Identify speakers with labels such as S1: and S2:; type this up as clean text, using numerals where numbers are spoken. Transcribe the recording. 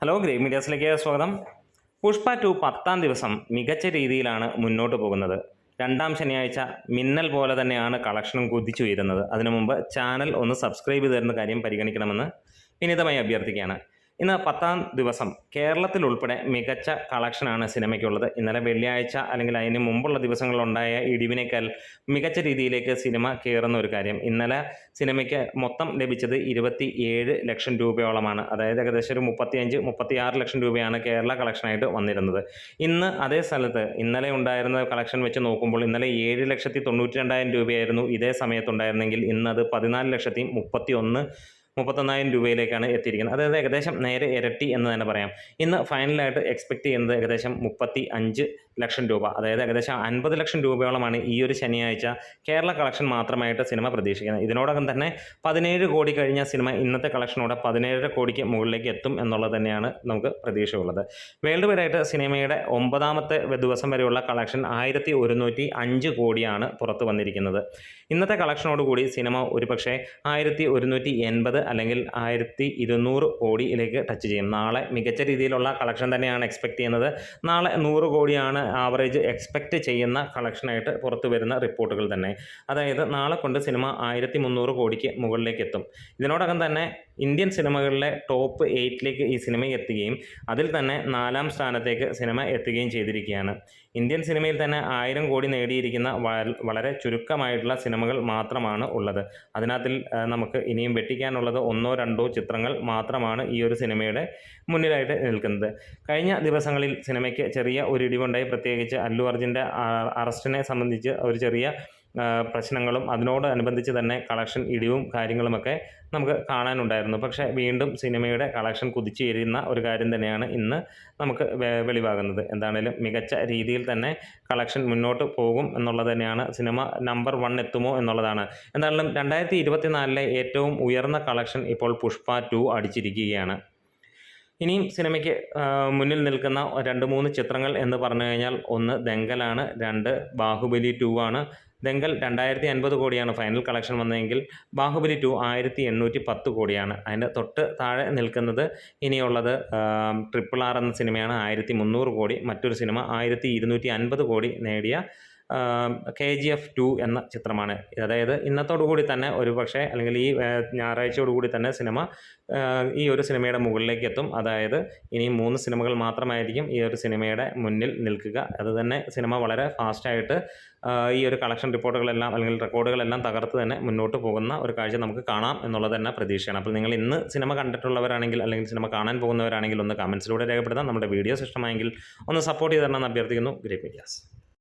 S1: Hello, great മീഡിയാസിലേക്ക് സ്വാഗതം. പുഷ്പ 2 10-ാം ദിവസം മികച്ച രീതിയിലാണ് മുന്നോട്ട് പോകുന്നത്. രണ്ടാം ശനിയാഴ്ച മിന്നൽ പോലെ തന്നെയാണ് കളക്ഷനും കുതിച്ചുയരുന്നത്. അതിനു മുമ്പ് ചാനൽ ഒന്ന് സബ്സ്ക്രൈബ് ചെയ്ത് തരുന്ന കാര്യം പരിഗണിക്കണമെന്ന് വിനീതമായി അഭ്യർത്ഥിക്കുകയാണ്. ഇന്ന് 10-ാം ദിവസം കേരളത്തിൽ ഉൾപ്പെടെ മികച്ച കളക്ഷനാണ് സിനിമയ്ക്കുള്ളത്. ഇന്നലെ വെള്ളിയാഴ്ച അല്ലെങ്കിൽ അതിന് മുമ്പുള്ള ദിവസങ്ങളിലുണ്ടായ ഇടിവിനേക്കാൾ മികച്ച രീതിയിലേക്ക് സിനിമ കയറുന്ന ഒരു കാര്യം. ഇന്നലെ സിനിമയ്ക്ക് മൊത്തം ലഭിച്ചത് 27 ലക്ഷം രൂപയോളമാണ്. അതായത് ഏകദേശം ഒരു 35-36 ലക്ഷം രൂപയാണ് കേരള കളക്ഷനായിട്ട് വന്നിരുന്നത്. ഇന്ന് അതേ സ്ഥലത്ത് ഇന്നലെ ഉണ്ടായിരുന്ന കളക്ഷൻ വെച്ച് നോക്കുമ്പോൾ ഇന്നലെ 7,92,000 രൂപയായിരുന്നു ഇതേ സമയത്തുണ്ടായിരുന്നെങ്കിൽ ഇന്നത് 14,31,000 രൂപയിലേക്കാണ് എത്തിയിരിക്കുന്നത്. അതായത് ഏകദേശം നേരെ ഇരട്ടി എന്ന് തന്നെ പറയാം. ഇന്ന് ഫൈനലായിട്ട് എക്സ്പെക്റ്റ് ചെയ്യുന്നത് ഏകദേശം 35 ലക്ഷം രൂപ, അതായത് ഏകദേശം 50 ലക്ഷം രൂപയോളമാണ് ഈ ഒരു ശനിയാഴ്ച കേരള കളക്ഷൻ മാത്രമായിട്ട് സിനിമ പ്രതീക്ഷിക്കുന്നത്. ഇതിനോടകം തന്നെ 17 കോടി കഴിഞ്ഞ സിനിമ ഇന്നത്തെ കളക്ഷനോടെ 17.5 കോടിക്ക് മുകളിലേക്ക് എത്തും എന്നുള്ളത് തന്നെയാണ് നമുക്ക് പ്രതീക്ഷയുള്ളത്. വേൾഡ് വൈഡ് ആയിട്ട് സിനിമയുടെ 9-ാമത്തെ ദിവസം വരെയുള്ള കളക്ഷൻ 1,105 കോടിയാണ് പുറത്തു വന്നിരിക്കുന്നത്. ഇന്നത്തെ കളക്ഷനോടുകൂടി സിനിമ ഒരുപക്ഷെ 1,180 അല്ലെങ്കിൽ 1,200 കോടിയിലേക്ക് ടച്ച് ചെയ്യും. നാളെ മികച്ച രീതിയിലുള്ള കളക്ഷൻ തന്നെയാണ് എക്സ്പെക്റ്റ് ചെയ്യുന്നത്. നാളെ 100 കോടിയാണ് ആവറേജ് എക്സ്പെക്റ്റ് ചെയ്യുന്ന കളക്ഷനായിട്ട് പുറത്തു വരുന്ന റിപ്പോർട്ടുകൾ തന്നെ. അതായത് നാളെ കൊണ്ട് സിനിമ 1,300 കോടിക്ക് മുകളിലേക്ക് എത്തും. ഇതിനോടകം തന്നെ ഇന്ത്യൻ സിനിമകളിലെ ടോപ്പ് 8ലേക്ക് ഈ സിനിമ എത്തുകയും അതിൽ തന്നെ 4-ാം സ്ഥാനത്തേക്ക് സിനിമ എത്തുകയും ചെയ്തിരിക്കുകയാണ്. ഇന്ത്യൻ സിനിമയിൽ തന്നെ 1000 കോടി നേടിയിരിക്കുന്ന വളരെ ചുരുക്കമായിട്ടുള്ള സിനിമകൾ മാത്രമാണ് ഉള്ളത്. അതിനകത്തിൽ നമുക്ക് ഇനിയും വെട്ടിക്കാനുള്ളത് 1-2 ചിത്രങ്ങൾ മാത്രമാണ് ഈ ഒരു സിനിമയുടെ മുന്നിലായിട്ട് നിൽക്കുന്നത്. കഴിഞ്ഞ ദിവസങ്ങളിൽ സിനിമയ്ക്ക് ചെറിയ ഒരു ഇടിവുണ്ടായി. പ്രത്യേകിച്ച് അല്ലു അർജുൻ്റെ അറസ്റ്റിനെ സംബന്ധിച്ച് ഒരു ചെറിയ പ്രശ്നങ്ങളും അതിനോടനുബന്ധിച്ച് തന്നെ കളക്ഷൻ ഇടിവും കാര്യങ്ങളുമൊക്കെ നമുക്ക് കാണാനുണ്ടായിരുന്നു. പക്ഷേ വീണ്ടും സിനിമയുടെ കളക്ഷൻ കുതിച്ചുയരുന്ന ഒരു കാര്യം തന്നെയാണ് ഇന്ന് നമുക്ക് വെളിവാകുന്നത്. എന്താണേലും മികച്ച രീതിയിൽ തന്നെ കളക്ഷൻ മുന്നോട്ട് പോകും എന്നുള്ളത് തന്നെയാണ്. സിനിമ നമ്പർ 1 എത്തുമോ എന്നുള്ളതാണ്. എന്തായാലും 2024 ഏറ്റവും ഉയർന്ന കളക്ഷൻ ഇപ്പോൾ പുഷ്പ 2 അടിച്ചിരിക്കുകയാണ്. ഇനിയും സിനിമയ്ക്ക് മുന്നിൽ നിൽക്കുന്ന 2-3 ചിത്രങ്ങൾ എന്ന് പറഞ്ഞു കഴിഞ്ഞാൽ ഒന്ന് ദംഗലാണ്, 2 ബാഹുബലി 2 ആണ്. ദംഗൽ 2,050 കോടിയാണ് ഫൈനൽ കളക്ഷൻ വന്നതെങ്കിൽ ബാഹുബലി 2 1,810 കോടിയാണ്. അതിൻ്റെ തൊട്ട് താഴെ നിൽക്കുന്നത് ഇനിയുള്ളത് RRR എന്ന സിനിമയാണ്, 1,300 കോടി. മറ്റൊരു സിനിമ 1,250 കോടി നേടിയ KGF 2 എന്ന ചിത്രമാണ്. അതായത് ഇന്നത്തോടുകൂടി തന്നെ ഒരു പക്ഷേ അല്ലെങ്കിൽ ഈ ഞായറാഴ്ചയോടുകൂടി തന്നെ സിനിമ ഈ ഒരു സിനിമയുടെ മുകളിലേക്ക് എത്തും. അതായത് ഇനി 3 സിനിമകൾ മാത്രമായിരിക്കും ഈ ഒരു സിനിമയുടെ മുന്നിൽ നിൽക്കുക. അതുതന്നെ സിനിമ വളരെ ഫാസ്റ്റായിട്ട് ഈ ഒരു കളക്ഷൻ റിപ്പോർട്ടുകളെല്ലാം അല്ലെങ്കിൽ റെക്കോർഡുകളെല്ലാം തകർത്ത് തന്നെ മുന്നോട്ട് പോകുന്ന ഒരു കാഴ്ച നമുക്ക് കാണാം എന്നുള്ളത് തന്നെ പ്രതീക്ഷയാണ്. അപ്പോൾ നിങ്ങൾ ഇന്ന് സിനിമ കണ്ടിട്ടുള്ളവരാണെങ്കിൽ അല്ലെങ്കിൽ സിനിമ കാണാൻ പോകുന്നവരാണെങ്കിൽ ഒന്ന് കമൻസിലൂടെ രേഖപ്പെടുത്താം. നമ്മുടെ വീഡിയോസ് ഇഷ്ടമായെങ്കിൽ ഒന്ന് സപ്പോർട്ട് ചെയ്ത് തരണമെന്ന് അഭ്യർത്ഥിക്കുന്നു. Great medias.